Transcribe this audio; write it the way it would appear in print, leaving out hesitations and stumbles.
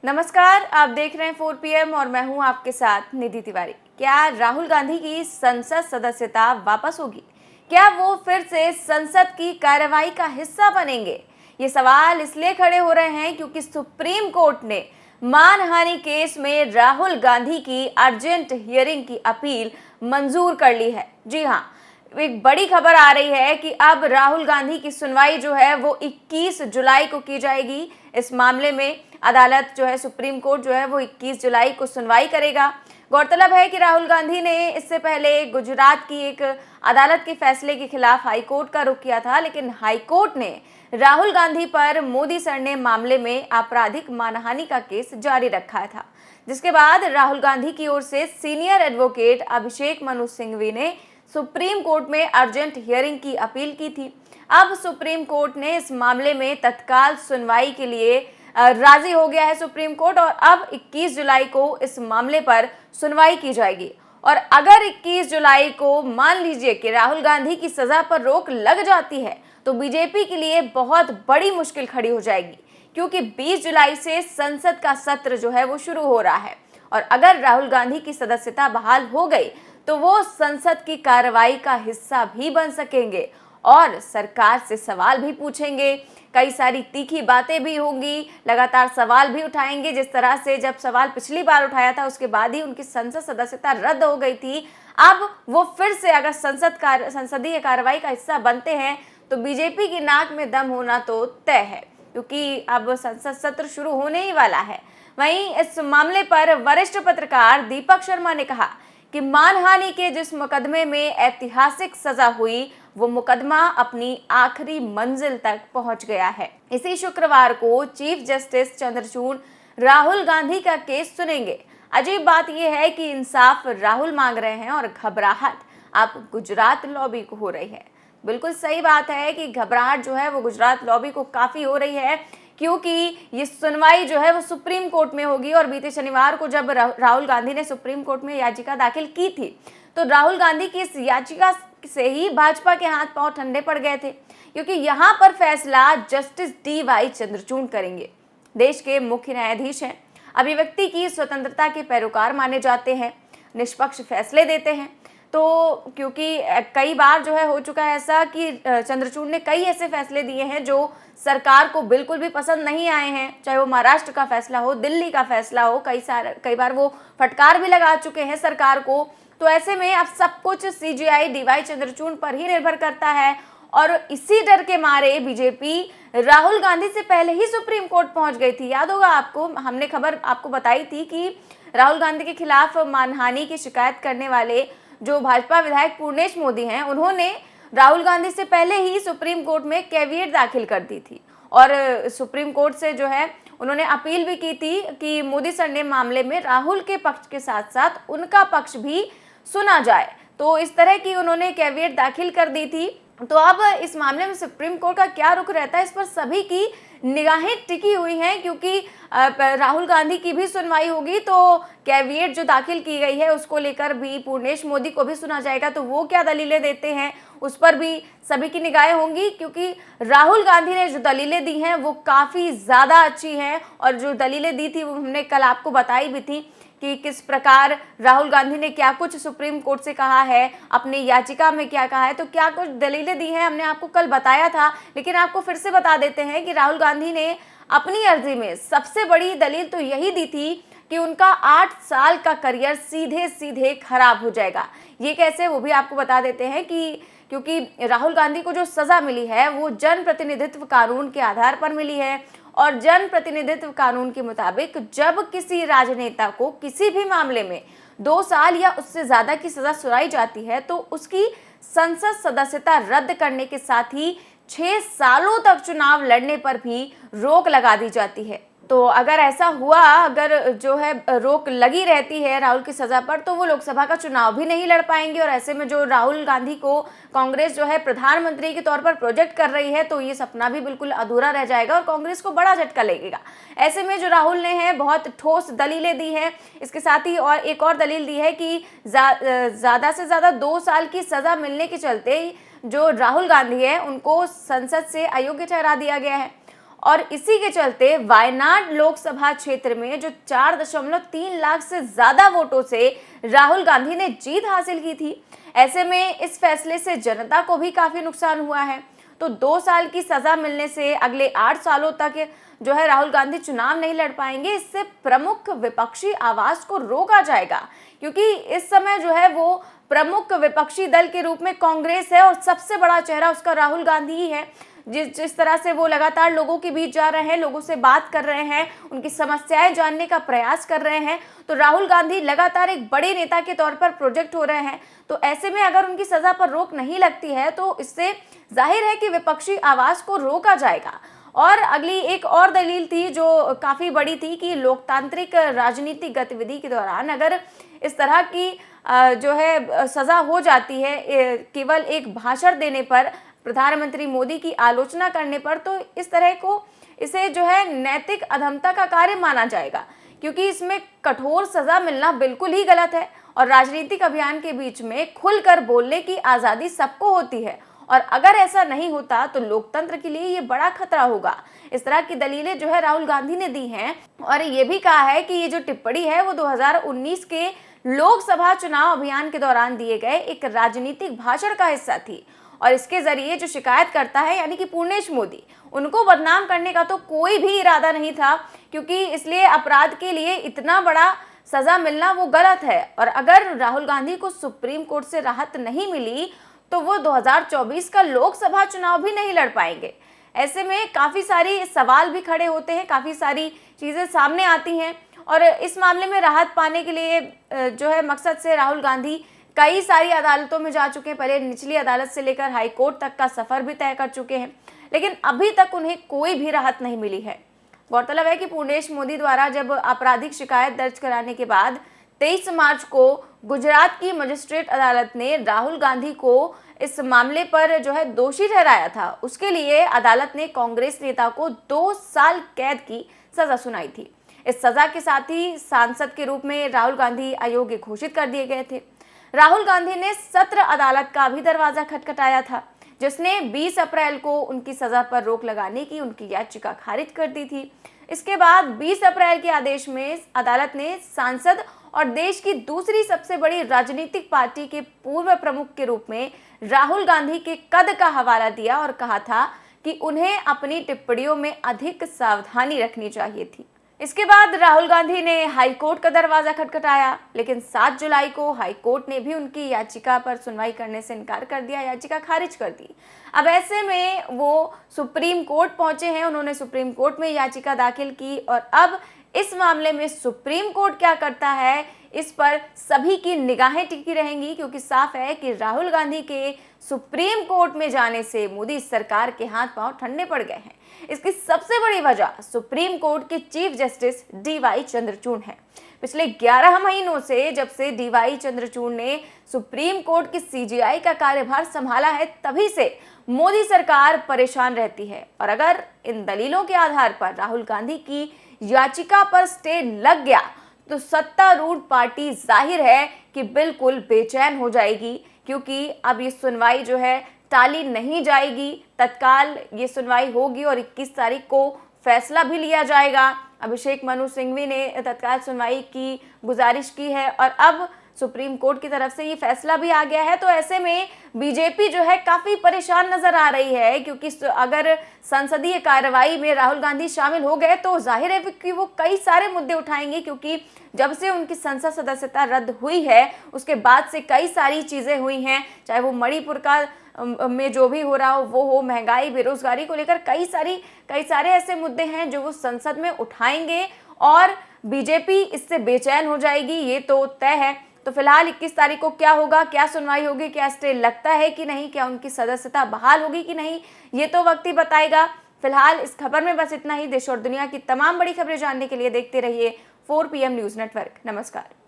नमस्कार, आप देख रहे हैं 4 PM और मैं हूं आपके साथ निधि तिवारी। क्या राहुल गांधी की संसद सदस्यता वापस होगी? क्या वो फिर से संसद की कार्रवाई का हिस्सा बनेंगे? ये सवाल इसलिए खड़े हो रहे हैं क्योंकि सुप्रीम कोर्ट ने मानहानि केस में राहुल गांधी की अर्जेंट हियरिंग की अपील मंजूर कर ली है। जी हाँ, एक बड़ी खबर आ रही है कि अब राहुल गांधी की सुनवाई जो है वो 21 जुलाई को की जाएगी। इस मामले में अदालत जो है, सुप्रीम कोर्ट जो है वो 21 जुलाई को सुनवाई करेगा। गौरतलब है कि राहुल गांधी ने इससे पहले गुजरात की एक अदालत के फैसले के खिलाफ हाईकोर्ट का रुख किया था, लेकिन हाईकोर्ट ने राहुल गांधी पर मोदी सरनेम मामले में आपराधिक मानहानि का केस जारी रखा था, जिसके बाद राहुल गांधी की ओर से सीनियर एडवोकेट अभिषेक मनु सिंघवी ने सुप्रीम कोर्ट में अर्जेंट हियरिंग की अपील की थी। अब सुप्रीम कोर्ट ने इस मामले में तत्काल सुनवाई के लिए राजी हो गया है सुप्रीम कोर्ट, और अब 21 जुलाई को इस मामले पर सुनवाई की जाएगी। और अगर 21 जुलाई को मान लीजिए कि राहुल गांधी की सजा पर रोक लग जाती है तो बीजेपी के लिए बहुत बड़ी मुश्किल खड़ी हो जाएगी, क्योंकि 20 जुलाई से संसद का सत्र जो है वो शुरू हो रहा है, और अगर राहुल गांधी की सदस्यता बहाल हो गई तो वो संसद की कार्रवाई का हिस्सा भी बन सकेंगे और सरकार से सवाल भी पूछेंगे। कई सारी तीखी बातें भी होंगी, लगातार सवाल भी उठाएंगे। जिस तरह से जब सवाल पिछली बार उठाया था उसके बाद ही उनकी संसद सदस्यता रद्द हो गई थी, अब वो फिर से अगर संसदीय कार्रवाई का हिस्सा बनते हैं तो बीजेपी की नाक में दम होना तो तय है, क्योंकि अब संसद सत्र शुरू होने ही वाला है। वहीं इस मामले पर वरिष्ठ पत्रकार दीपक शर्मा ने कहा कि मानहानि के जिस मुकदमे में ऐतिहासिक सजा हुई वो मुकदमा अपनी आखिरी मंजिल तक पहुंच गया है। इसी शुक्रवार को चीफ जस्टिस चंद्रचूड़ राहुल गांधी का केस सुनेंगे। अजीब बात यह है कि इंसाफ राहुल मांग रहे हैं और घबराहट अब गुजरात लॉबी को हो रही है। बिल्कुल सही बात है कि घबराहट जो है वो गुजरात लॉबी को काफी हो रही है, क्योंकि ये सुनवाई जो है वो सुप्रीम कोर्ट में होगी। और बीते शनिवार को जब राहुल गांधी ने सुप्रीम कोर्ट में याचिका दाखिल की थी तो राहुल गांधी की इस याचिका से ही भाजपा के हाथ पांव ठंडे पड़ गए थे, क्योंकि यहाँ पर फैसला जस्टिस DY चंद्रचूड़ करेंगे। देश के मुख्य न्यायाधीश हैं, अभिव्यक्ति की स्वतंत्रता के पैरोकार माने जाते हैं, निष्पक्ष फैसले देते हैं। तो क्योंकि कई बार जो है हो चुका है ऐसा कि चंद्रचूड़ ने कई ऐसे फैसले दिए हैं जो सरकार को बिल्कुल भी पसंद नहीं आए हैं, चाहे वो महाराष्ट्र का फैसला हो, दिल्ली का फैसला हो, कई बार वो फटकार भी लगा चुके हैं सरकार को। तो ऐसे में अब सब कुछ CJI DY चंद्रचूड़ पर ही निर्भर करता है, और इसी डर के मारे बीजेपी राहुल गांधी से पहले ही सुप्रीम कोर्ट पहुंच गई थी। याद होगा आपको, हमने खबर आपको बताई थी कि राहुल गांधी के खिलाफ मानहानि की शिकायत करने वाले जो भाजपा विधायक पूर्णेश मोदी हैं, उन्होंने राहुल गांधी से पहले ही सुप्रीम कोर्ट में कैविएट दाखिल कर दी थी, और सुप्रीम कोर्ट से जो है उन्होंने अपील भी की थी कि मोदी सरनेम मामले में राहुल के पक्ष के साथ साथ उनका पक्ष भी सुना जाए। तो इस तरह की उन्होंने कैविएट दाखिल कर दी थी। तो अब इस मामले में सुप्रीम कोर्ट का क्या रुख रहता है, इस पर सभी की निगाहें टिकी हुई हैं, क्योंकि राहुल गांधी की भी सुनवाई होगी तो कैविएट जो दाखिल की गई है उसको लेकर भी पूर्णेश मोदी को भी सुना जाएगा, तो वो क्या दलीलें देते हैं उस पर भी सभी की निगाहें होंगी। क्योंकि राहुल गांधी ने जो दलीलें दी हैं वो काफ़ी ज़्यादा अच्छी हैं, और जो दलीलें दी थी वो हमने कल आपको बताई भी थी कि किस प्रकार राहुल गांधी ने क्या कुछ सुप्रीम कोर्ट से कहा है, अपनी याचिका में क्या कहा है, तो क्या कुछ दलीलें दी हैं हमने आपको कल बताया था। लेकिन आपको फिर से बता देते हैं कि राहुल गांधी ने अपनी अर्जी में सबसे बड़ी दलील तो यही दी थी कि उनका 8 साल का करियर सीधे सीधे खराब हो जाएगा। ये कैसे, वो भी आपको बता देते हैं कि क्योंकि राहुल गांधी को जो सज़ा मिली है वो जन प्रतिनिधित्व कानून के आधार पर मिली है, और जन प्रतिनिधित्व कानून के मुताबिक जब किसी राजनेता को किसी भी मामले में 2 साल या उससे ज़्यादा की सज़ा सुनाई जाती है तो उसकी संसद सदस्यता रद्द करने के साथ ही 6 सालों तक चुनाव लड़ने पर भी रोक लगा दी जाती है। तो अगर ऐसा हुआ, अगर जो है रोक लगी रहती है राहुल की सज़ा पर, तो वो लोकसभा का चुनाव भी नहीं लड़ पाएंगे, और ऐसे में जो राहुल गांधी को कांग्रेस जो है प्रधानमंत्री के तौर पर प्रोजेक्ट कर रही है तो ये सपना भी बिल्कुल अधूरा रह जाएगा और कांग्रेस को बड़ा झटका लगेगा। ऐसे में जो राहुल ने है बहुत ठोस दलीलें दी हैं। इसके साथ ही और एक और दलील दी है कि ज़्यादा से ज़्यादा 2 साल की सज़ा मिलने के चलते जो राहुल गांधी है उनको संसद से अयोग्य ठहरा दिया गया है। और इसी के चलते वायनाड लोकसभा क्षेत्र में जो 4.3 लाख से ज्यादा वोटों से राहुल गांधी ने जीत हासिल की थी। ऐसे में इस फैसले से जनता को भी काफी नुकसान हुआ है। तो 2 साल की सजा मिलने से अगले 8 सालों तक जो है राहुल गांधी चुनाव नहीं लड़ पाएंगे। इससे प्रमुख विपक्षी आवाज को रोका जाएगा, क्योंकि इस समय जो है वो प्रमुख विपक्षी दल के रूप में कांग्रेस है और सबसे बड़ा चेहरा उसका राहुल गांधी ही है। जिस तरह से वो लगातार लोगों के बीच जा रहे हैं, लोगों से बात कर रहे हैं, उनकी समस्याएं जानने का प्रयास कर रहे हैं, तो राहुल गांधी लगातार एक बड़े नेता के तौर पर प्रोजेक्ट हो रहे हैं। तो ऐसे में अगर उनकी सजा पर रोक नहीं लगती है तो इससे जाहिर है कि विपक्षी आवाज को रोका जाएगा। और अगली एक और दलील थी जो काफी बड़ी थी कि लोकतांत्रिक राजनीतिक गतिविधि के दौरान अगर इस तरह की जो है सजा हो जाती है केवल एक भाषण देने पर, प्रधानमंत्री मोदी की आलोचना करने पर, तो इस तरह को इसे जो है नैतिक अधमता का कार्य माना जाएगा, क्योंकि इसमें कठोर सजा मिलना बिल्कुल ही गलत है। और राजनीतिक अभियान के बीच में खुलकर बोलने की आज़ादी सबको होती है, और अगर ऐसा नहीं होता तो लोकतंत्र के लिए ये बड़ा खतरा होगा। इस तरह की दलीलें जो है राहुल गांधी ने दी हैं, और ये भी कहा है कि ये जो टिप्पणी है वो 2019 के लोकसभा चुनाव अभियान के दौरान दिए गए एक राजनीतिक भाषण का हिस्सा थी। और इसके जरिए जो शिकायत करता है यानी कि पूर्णेश मोदी, उनको बदनाम करने का तो कोई भी इरादा नहीं था, क्योंकि इसलिए अपराध के लिए इतना बड़ा सजा मिलना वो गलत है। और अगर राहुल गांधी को सुप्रीम कोर्ट से राहत नहीं मिली तो वो 2024 का लोकसभा चुनाव भी नहीं लड़ पाएंगे। ऐसे में काफ़ी सारी सवाल भी खड़े होते हैं, काफ़ी सारी चीज़ें सामने आती हैं, और इस मामले में राहत पाने के लिए जो है मकसद से राहुल गांधी कई सारी अदालतों में जा चुके हैं। पहले निचली अदालत से लेकर हाई कोर्ट तक का सफ़र भी तय कर चुके हैं, लेकिन अभी तक उन्हें कोई भी राहत नहीं मिली है। गौरतलब है कि पूर्णेश मोदी द्वारा जब आपराधिक शिकायत दर्ज कराने के बाद 23 मार्च को गुजरात की मजिस्ट्रेट अदालत ने राहुल गांधी को इस मामले पर जो है दोषी ठहराया था। उसके लिए अदालत ने कांग्रेस नेता को 2 साल कैद की सजा सुनाई थी। इस सजा के साथ ही सांसद के रूप में राहुल गांधी अयोग्य घोषित कर दिए गए थे। राहुल गांधी ने सत्र अदालत का भी दरवाजा खटखटाया था, जिसने 20 अप्रैल को उनकी सजा पर रोक लगाने की उनकी याचिका खारिज कर दी थी। इसके बाद 20 अप्रैल के आदेश में अदालत ने सांसद और देश की दूसरी सबसे बड़ी राजनीतिक पार्टी के पूर्व प्रमुख के रूप में राहुल गांधी के कद का हवाला दिया और कहा था कि उन्हें अपनी टिप्पणियों में अधिक सावधानी रखनी चाहिए थी। इसके बाद राहुल गांधी ने हाई कोर्ट का दरवाजा खटखटाया, लेकिन 7 जुलाई को हाई कोर्ट ने भी उनकी याचिका पर सुनवाई करने से इनकार कर दिया, याचिका खारिज कर दी। अब ऐसे में वो सुप्रीम कोर्ट पहुंचे हैं, उन्होंने सुप्रीम कोर्ट में याचिका दाखिल की, और अब इस मामले में सुप्रीम कोर्ट क्या करता है इस पर सभी की निगाहें टिकी रहेंगी, क्योंकि साफ है कि राहुल गांधी के सुप्रीम कोर्ट में जाने से मोदी सरकार के हाथ पांव ठंडे पड़ गए हैं। इसकी सबसे बड़ी वजह सुप्रीम कोर्ट के चीफ जस्टिस DY चंद्रचूड़ है। पिछले 11 महीनों से जब से DY चंद्रचूड़ ने सुप्रीम कोर्ट की CJI का कार्यभार संभाला है, तभी से मोदी सरकार परेशान रहती है। और अगर इन दलीलों के आधार पर राहुल गांधी की याचिका पर स्टे लग गया तो सत्तारूढ़ पार्टी जाहिर है कि बिल्कुल बेचैन हो जाएगी, क्योंकि अब ये सुनवाई जो है टाली नहीं जाएगी। तत्काल ये सुनवाई होगी और 21 तारीख को फैसला भी लिया जाएगा। अभिषेक मनु सिंघवी ने तत्काल सुनवाई की गुजारिश की है और अब सुप्रीम कोर्ट की तरफ से ये फैसला भी आ गया है। तो ऐसे में बीजेपी जो है काफ़ी परेशान नजर आ रही है, क्योंकि अगर संसदीय कार्रवाई में राहुल गांधी शामिल हो गए तो जाहिर है कि वो कई सारे मुद्दे उठाएंगे, क्योंकि जब से उनकी संसद सदस्यता रद्द हुई है उसके बाद से कई सारी चीज़ें हुई हैं, चाहे वो मणिपुर का में जो भी हो रहा हो वो हो, महंगाई, बेरोजगारी को लेकर कई सारे ऐसे मुद्दे हैं जो वो संसद में उठाएंगे और बीजेपी इससे बेचैन हो जाएगी, ये तो तय है। तो फिलहाल 21 तारीख को क्या होगा, क्या सुनवाई होगी, क्या स्टे लगता है कि नहीं, क्या उनकी सदस्यता बहाल होगी कि नहीं, ये तो वक्त ही बताएगा। फिलहाल इस खबर में बस इतना ही। देश और दुनिया की तमाम बड़ी खबरें जानने के लिए देखते रहिए 4 PM न्यूज़ नेटवर्क। नमस्कार।